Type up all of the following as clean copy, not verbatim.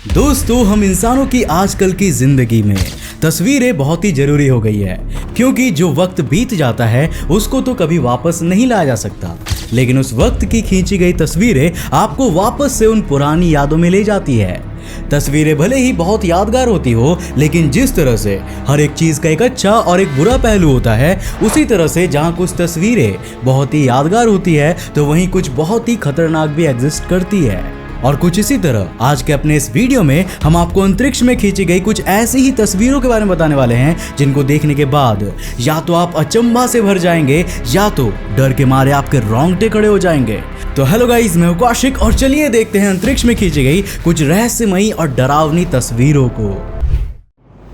दोस्तों, हम इंसानों की आजकल की जिंदगी में तस्वीरें बहुत ही जरूरी हो गई है, क्योंकि जो वक्त बीत जाता है उसको तो कभी वापस नहीं लाया जा सकता, लेकिन उस वक्त की खींची गई तस्वीरें आपको वापस से उन पुरानी यादों में ले जाती है। तस्वीरें भले ही बहुत यादगार होती हो, लेकिन जिस तरह से हर एक चीज का एक अच्छा और एक बुरा पहलू होता है, उसी तरह से जहां कुछ तस्वीरें बहुत ही यादगार होती है तो वहीं कुछ बहुत ही खतरनाक भी एग्जिस्ट करती है। और कुछ इसी तरह आज के अपने इस वीडियो में हम आपको अंतरिक्ष में खींची गई कुछ ऐसी ही तस्वीरों के बारे में बताने वाले हैं, जिनको देखने के बाद या तो आप अचंभा से भर जाएंगे या तो डर के मारे आपके रोंगटे खड़े हो जाएंगे। तो हेलो गाइस, मैं हूं कौशिक और चलिए देखते हैं अंतरिक्ष में खींची गई कुछ रहस्यमयी और डरावनी तस्वीरों को।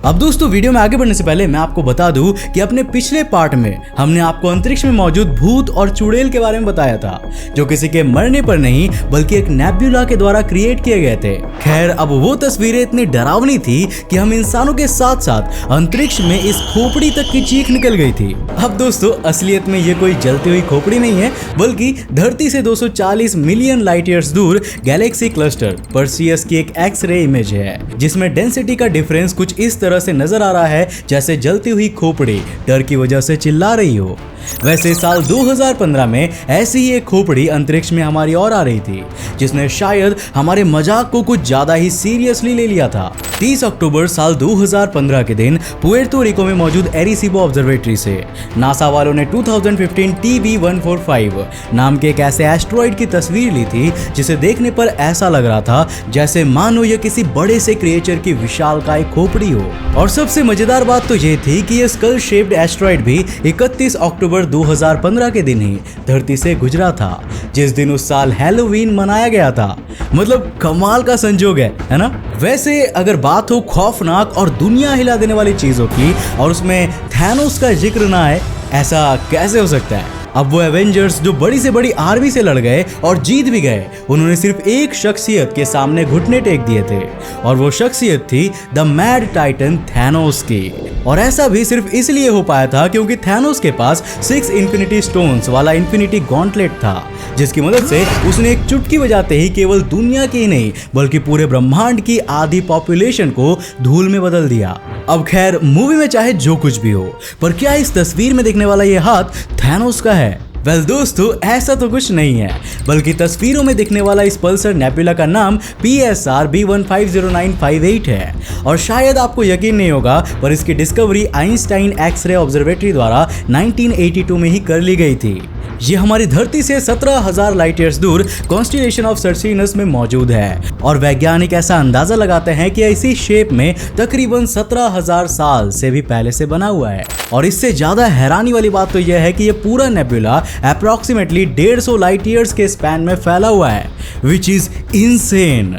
अब दोस्तों, वीडियो में आगे बढ़ने से पहले मैं आपको बता दूं कि अपने पिछले पार्ट में हमने आपको अंतरिक्ष में मौजूद भूत और चुड़ैल के बारे में बताया था, जो किसी के मरने पर नहीं बल्कि एक नेबुला के द्वारा क्रिएट किए गए थे। खैर, अब वो तस्वीरें इतनी डरावनी थी कि हम इंसानों के साथ साथ अंतरिक्ष में इस खोपड़ी तक की चीख निकल गई थी। अब दोस्तों, असलियत में ये कोई जलती हुई खोपड़ी नहीं है, बल्कि धरती से 240 मिलियन लाइट ईयर्स दूर गैलेक्सी क्लस्टर परसियस की एक एक्स-रे इमेज है, जिसमें डेंसिटी का डिफरेंस कुछ इस तरह से नजर आ रहा है जैसे जलती हुई खोपड़ी डर की वजह से चिल्ला रही हो। वैसे साल 2015 में ऐसी ही एक खोपड़ी अंतरिक्ष में हमारी ओर आ रही थी, जिसने शायद हमारे मजाक को कुछ ज्यादा ही सीरियसली ले लिया था। 30 अक्टूबर साल 2015 के दिन पुएर्तो रिको में मौजूद एरिसीबो ऑब्जर्वेटरी से नासा वालों ने 2015 TB145 नाम के एक ऐसे एस्ट्रॉइड की तस्वीर ली थी, जिसे देखने पर ऐसा लग रहा था जैसे मानो यह किसी बड़े से क्रिएचर की विशालकाय खोपड़ी हो। और सबसे मजेदार बात तो ये थी कि यह स्कल शेप्ड एस्ट्रॉइड भी 31 अक्टूबर 2015 के दिन ही धरती से गुजरा था, जिस दिन उस साल हैलोवीन मनाया गया था। मतलब कमाल का संजोग है ना? वैसे अगर बात हो खौफनाक और दुनिया हिला देने वाली चीजों की और उसमें थैनोस का जिक्र ना आए, ऐसा कैसे हो सकता है? अब वो एवेंजर्स जो बड़ी से बड़ी आर्मी से लड़ गए और जीत भी गए, उन्होंने सिर्फ एक शख्सियत के सामने घुटने टेक दिए थे, और वो शख्सियत थी द मैड टाइटन थैनोस की। और ऐसा भी सिर्फ इसलिए हो पाया था क्योंकि थैनोस के पास 6 इन्फिनिटी स्टोन्स वाला इन्फिनिटी गॉन्टलेट था, जिसकी मदद से उसने एक चुटकी बजाते ही केवल दुनिया की नहीं बल्कि पूरे ब्रह्मांड की आधी पॉपुलेशन को धूल में बदल दिया। अब खैर, मूवी में चाहे जो कुछ भी हो, पर क्या इस तस्वीर में देखने वाला ये हाथ थैनोस का है? वेल दोस्तों, ऐसा तो कुछ नहीं है, बल्कि तस्वीरों में दिखने वाला इस पल्सर नेबुला का नाम PSR B150958 है। और शायद आपको यकीन नहीं होगा, पर इसकी डिस्कवरी आइंस्टाइन एक्स-रे ऑब्जर्वेटरी द्वारा 1982 में ही कर ली गई थी। ये हमारी धरती से 17,000 लाइट ईयर्स दूर कॉन्स्टेलेशन ऑफ सर्सिनस में मौजूद है, और वैज्ञानिक ऐसा अंदाजा लगाते हैं कि इसी शेप में तकरीबन 17,000 साल से भी पहले से बना हुआ है। और इससे ज्यादा हैरानी वाली बात तो यह है कि यह पूरा नेबुला अप्रॉक्सीमेटली 150 लाइट ईयर्स के स्पैन में फैला हुआ है, विच इज इनसेन।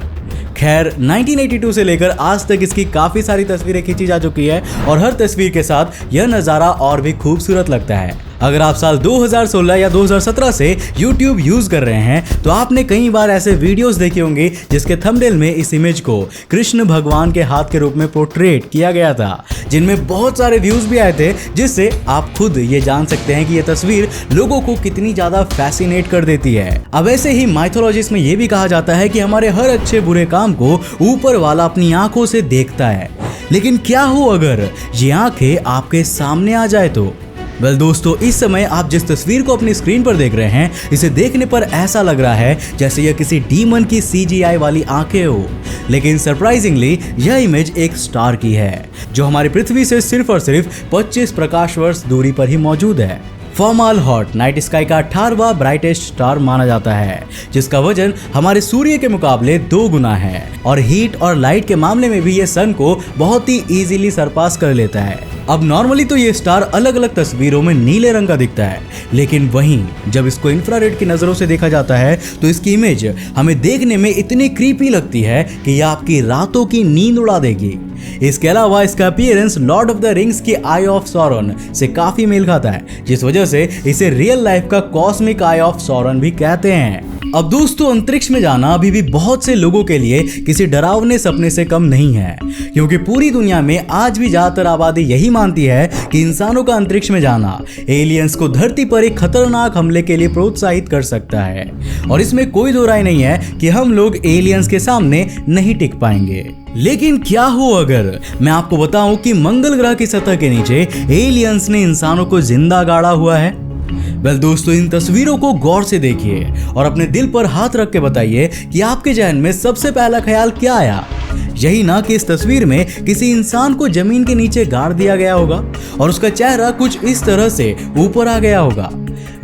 खैर, 1982 से लेकर आज तक इसकी काफी सारी तस्वीरें खींची जा चुकी है, और हर तस्वीर के साथ यह नज़ारा और भी खूबसूरत लगता है। अगर आप साल 2016 या 2017 से YouTube यूज कर रहे हैं, तो आपने कई बार ऐसे वीडियोस देखे होंगे जिसके थंबनेल में इस इमेज को कृष्ण भगवान के हाथ के रूप में पोर्ट्रेट किया गया था, जिनमें बहुत सारे व्यूज भी आए थे, जिससे आप खुद ये जान सकते हैं कि यह तस्वीर लोगों को कितनी ज्यादा फैसिनेट कर देती है। अब ऐसे ही माइथोलॉजिस्ट में यह भी कहा जाता है कि हमारे हर अच्छे बुरे काम को ऊपर वाला अपनी आंखों से देखता है, लेकिन क्या हो अगर ये आंखें आपके सामने आ जाए तो? वेल दोस्तों, इस समय आप जिस तस्वीर को अपनी स्क्रीन पर देख रहे हैं, इसे देखने पर ऐसा लग रहा है जैसे यह किसी डीमन की CGI वाली आंखें हो, लेकिन सरप्राइजिंगली यह इमेज एक स्टार की है, जो हमारी पृथ्वी से सिर्फ और सिर्फ 25 प्रकाश वर्ष दूरी पर ही मौजूद है। फोमाल्हार्ट नाइट स्काई का 18वां ब्राइटेस्ट स्टार माना जाता है, जिसका वजन हमारे सूर्य के मुकाबले 2 गुना है, और हीट और लाइट के मामले में भी ये सन को बहुत ही इजीली सरपास कर लेता है। अब नॉर्मली तो ये स्टार अलग अलग तस्वीरों में नीले रंग का दिखता है, लेकिन वहीं जब इसको इंफ्रारेड की नजरों से देखा जाता है तो इसकी इमेज हमें देखने में इतनी क्रीपी लगती है कि यह आपकी रातों की नींद उड़ा देगी। इसके अलावा इसका appearance Lord of the rings की आई ऑफ सॉरन से काफी मेल खाता है, जिस वजह से इसे रियल लाइफ का कॉस्मिक आई ऑफ सॉरन भी कहते हैं। अब दोस्तों, अंतरिक्ष में जाना अभी भी बहुत से लोगों के लिए किसी डरावने सपने से कम नहीं है, क्योंकि पूरी दुनिया में आज भी ज्यादातर आबादी यही मानती है कि इंसानों का अंतरिक्ष में जाना एलियंस को धरती पर एक खतरनाक हमले के लिए प्रोत्साहित कर सकता है। और इसमें कोई दो राय नहीं है कि हम लोग एलियंस के सामने नहीं टिक पाएंगे। लेकिन क्या हो अगर मैं आपको बताऊं कि मंगल ग्रह की सतह के नीचे एलियंस ने इंसानों को जिंदा गाड़ा हुआ है। वेल दोस्तों, इन तस्वीरों को गौर से देखिए और अपने दिल पर हाथ रख के बताइए कि आपके जहन में सबसे पहला ख्याल क्या आया। यही ना कि इस तस्वीर में किसी इंसान को जमीन के नीचे गाड़ दिया गया होगा और उसका चेहरा कुछ इस तरह से ऊपर आ गया होगा।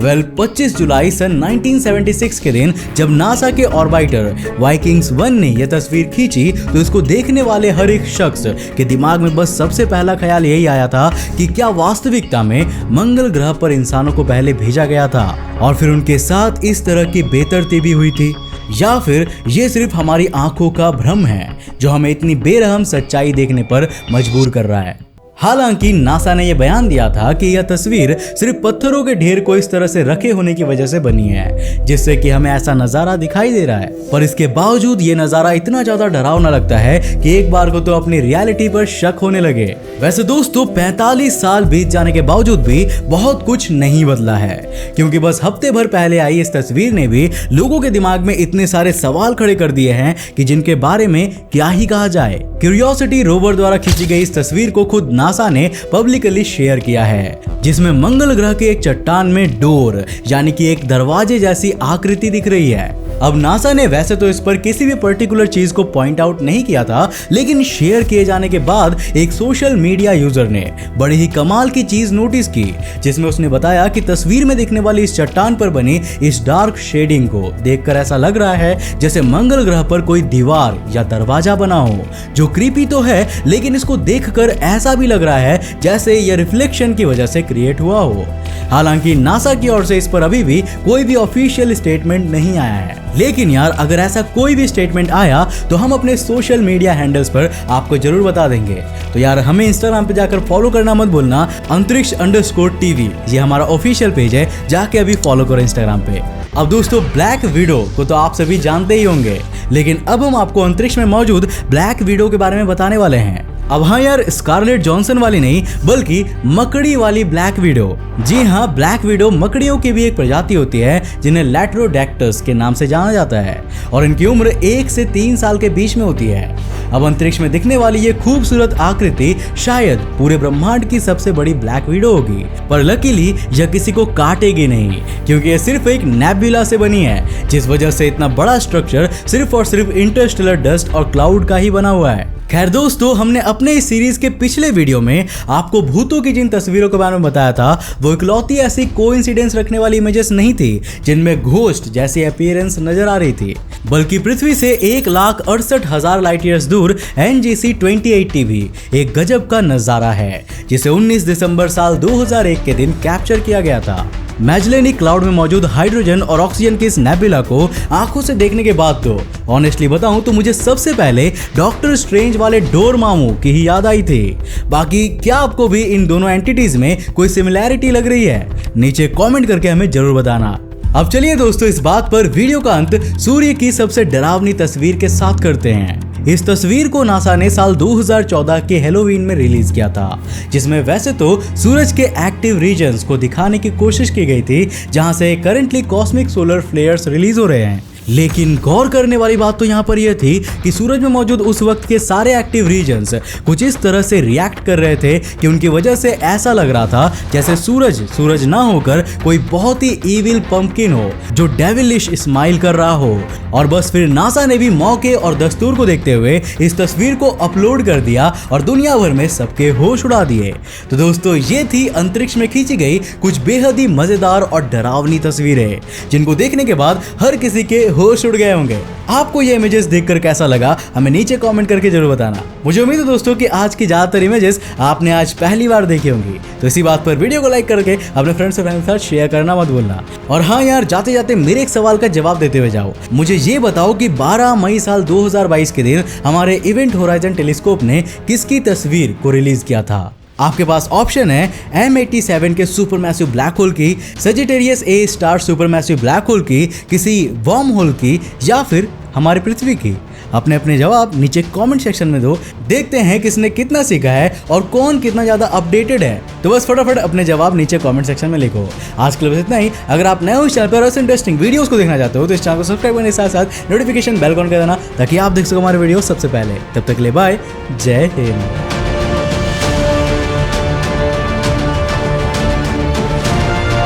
25 जुलाई सन 1976 के दिन जब नासा के ऑर्बिटर वाइकिंग्स 1 ने यह तस्वीर खींची तो इसको देखने वाले हर एक शख्स के दिमाग में बस सबसे पहला ख्याल यही आया था कि क्या वास्तविकता में मंगल ग्रह पर इंसानों को पहले भेजा गया था और फिर उनके साथ इस तरह की बेतरतीबी हुई थी, या फिर ये सिर्फ हमारी आंखों का भ्रम है जो हमें इतनी बेरहम सच्चाई देखने पर मजबूर कर रहा है। हालांकि नासा ने यह बयान दिया था कि यह तस्वीर सिर्फ पत्थरों के ढेर को इस तरह से रखे होने की वजह से बनी है जिससे कि हमें ऐसा नजारा दिखाई दे रहा है, पर इसके बावजूद ये नजारा इतना ज्यादा डरावना लगता है कि एक बार को तो अपनी रियलिटी पर शक होने लगे। वैसे दोस्तों, 45 साल बीत जाने के बावजूद भी बहुत कुछ नहीं बदला है, क्योंकि बस हफ्ते भर पहले आई इस तस्वीर ने भी लोगों के दिमाग में इतने सारे सवाल खड़े कर दिए हैं कि जिनके बारे में क्या ही कहा जाए। क्यूरियोसिटी रोवर द्वारा खींची गई इस तस्वीर को खुद नासा ने पब्लिकली शेयर किया है, जिसमें मंगल ग्रह के एक चट्टान में डोर यानी कि एक दरवाजे जैसी आकृति दिख रही है। अब नासा ने वैसे तो इस पर किसी भी पर्टिकुलर चीज को पॉइंट आउट नहीं किया था, लेकिन शेयर किए जाने के बाद एक सोशल मीडिया यूजर ने बड़ी ही कमाल की चीज नोटिस की, जिसमें उसने बताया कि तस्वीर में दिखने वाली इस चट्टान पर बनी इस डार्क शेडिंग को देखकर ऐसा लग रहा है जैसे मंगल ग्रह पर कोई दीवार या दरवाजा बना हो, जो क्रीपी तो है लेकिन इसको देखकर ऐसा भी लग रहा है जैसे यह रिफ्लेक्शन की वजह से क्रिएट हुआ हो। हालांकि नासा की ओर से इस पर अभी भी कोई भी ऑफिशियल स्टेटमेंट नहीं आया है, लेकिन यार अगर ऐसा कोई भी स्टेटमेंट आया तो हम अपने सोशल मीडिया हैंडल्स पर आपको जरूर बता देंगे। तो यार हमें इंस्टाग्राम पे जाकर फॉलो करना मत भूलना, अंतरिक्ष_TV ये हमारा ऑफिशियल पेज है, जाके अभी फॉलो करो इंस्टाग्राम पे। अब दोस्तों, ब्लैक विडो को तो आप सभी जानते ही होंगे, लेकिन अब हम आपको अंतरिक्ष में मौजूद ब्लैक विडो के बारे में बताने वाले हैं। अब हाँ यार, स्कारलेट जॉनसन वाली नहीं बल्कि मकड़ी वाली ब्लैक विडो। जी हाँ, ब्लैक विडो मकड़ियों की भी एक प्रजाति होती है जिन्हें लैट्रोडैक्टस के नाम से जाना जाता है और इनकी उम्र 1 से 3 साल के बीच में होती है। अब अंतरिक्ष में दिखने वाली ये खूबसूरत आकृति शायद पूरे ब्रह्मांड की सबसे बड़ी ब्लैक विडो होगी, पर लकीली यह किसी को काटेगी नहीं, क्योंकि यह सिर्फ एक नेबुला से बनी है, जिस वजह से इतना बड़ा स्ट्रक्चर सिर्फ और सिर्फ इंटरस्टेलर डस्ट और क्लाउड का ही बना हुआ है। खैर दोस्तों, हमने अपने इस सीरीज के पिछले वीडियो में आपको भूतों की जिन तस्वीरों के बारे में बताया था वो इकलौती ऐसी कोइंसिडेंस रखने वाली इमेजेस नहीं थी जिनमें घोस्ट जैसी अपीयरेंस नजर आ रही थी, बल्कि पृथ्वी से 1,68,000 लाइट ईयर्स दूर NGC 28T भी एक गजब का नजारा है, जिसे 19 दिसंबर साल 2001 के दिन कैप्चर किया गया था। मैजेलिनिक क्लाउड में मौजूद हाइड्रोजन और ऑक्सीजन की इस नेबुला को आंखों से देखने के बाद तो ऑनेस्टली बताऊं तो मुझे सबसे पहले डॉक्टर स्ट्रेंज वाले डोरमामू की ही याद आई थी। बाकी क्या आपको भी इन दोनों एंटिटीज में कोई सिमिलैरिटी लग रही है? नीचे कमेंट करके हमें जरूर बताना। अब चलिए दोस्तों, इस बात पर वीडियो का अंत सूर्य की सबसे डरावनी तस्वीर के साथ करते हैं। इस तस्वीर को नासा ने साल 2014 के हैलोवीन में रिलीज किया था, जिसमें वैसे तो सूरज के एक्टिव रीजन्स को दिखाने की कोशिश की गई थी जहां से currently cosmic solar flares release हो रहे हैं। लेकिन गौर करने वाली बात तो यहाँ पर यह थी कि सूरज में मौजूद उस वक्त के सारे एक्टिव रीजन्स कुछ इस तरह से रिएक्ट कर रहे थे कि उनकी वजह से ऐसा लग रहा था जैसे सूरज ना होकर कोई बहुत ही इविल पंपकिन हो जो डेविलिश स्माइल कर रहा हो। और बस फिर नासा ने भी मौके और दस्तूर को देखते हुए इस तस्वीर को अपलोड कर दिया और दुनिया भर में सबके होश उड़ा दिए। तो दोस्तों, ये थी अंतरिक्ष में खींची गई कुछ बेहद ही मजेदार और डरावनी तस्वीरें, जिनको देखने के बाद हर किसी के होश उड़ गए होंगे। आपको ये इमेजेस देखकर कैसा लगा हमें नीचे कमेंट करके जरूर बताना। मुझे उम्मीद है दोस्तों कि आज की ज्यादातर इमेजेस आपने आज पहली बार देखी होंगी, तो इसी बात पर वीडियो को लाइक करके अपने फ्रेंड्स और फैमिली के साथ शेयर करना मत भूलना। और हाँ यार, जाते जाते मेरे एक सवाल का जवाब देते हुए जाओ। मुझे ये बताओ कि 12 मई साल 2022 के दिन हमारे इवेंट होराइजन टेलीस्कोप ने किसकी तस्वीर को रिलीज किया था? आपके पास ऑप्शन है M87 के सुपर मैसिव ब्लैक होल की, Sagittarius A star super massive black hole की, किसी वर्म होल की या फिर हमारी पृथ्वी की। अपने अपने जवाब नीचे कमेंट सेक्शन में दो। देखते हैं किसने कितना सीखा है और कौन कितना ज़्यादा अपडेटेड है। तो बस फटाफट अपने जवाब नीचे कमेंट सेक्शन में लिखो। आज के लिए बस इतना ही। अगर आप नए हो इस चैनल पर ऐसे इंटरेस्टिंग वीडियोस को देखना चाहते हो तो इस चैनल को सब्सक्राइब करने के साथ साथ नोटिफिकेशन बेल ऑन कर देना ताकि आप देख सको हमारे वीडियो सबसे पहले। तब तक के लिए बाय, जय हिंद।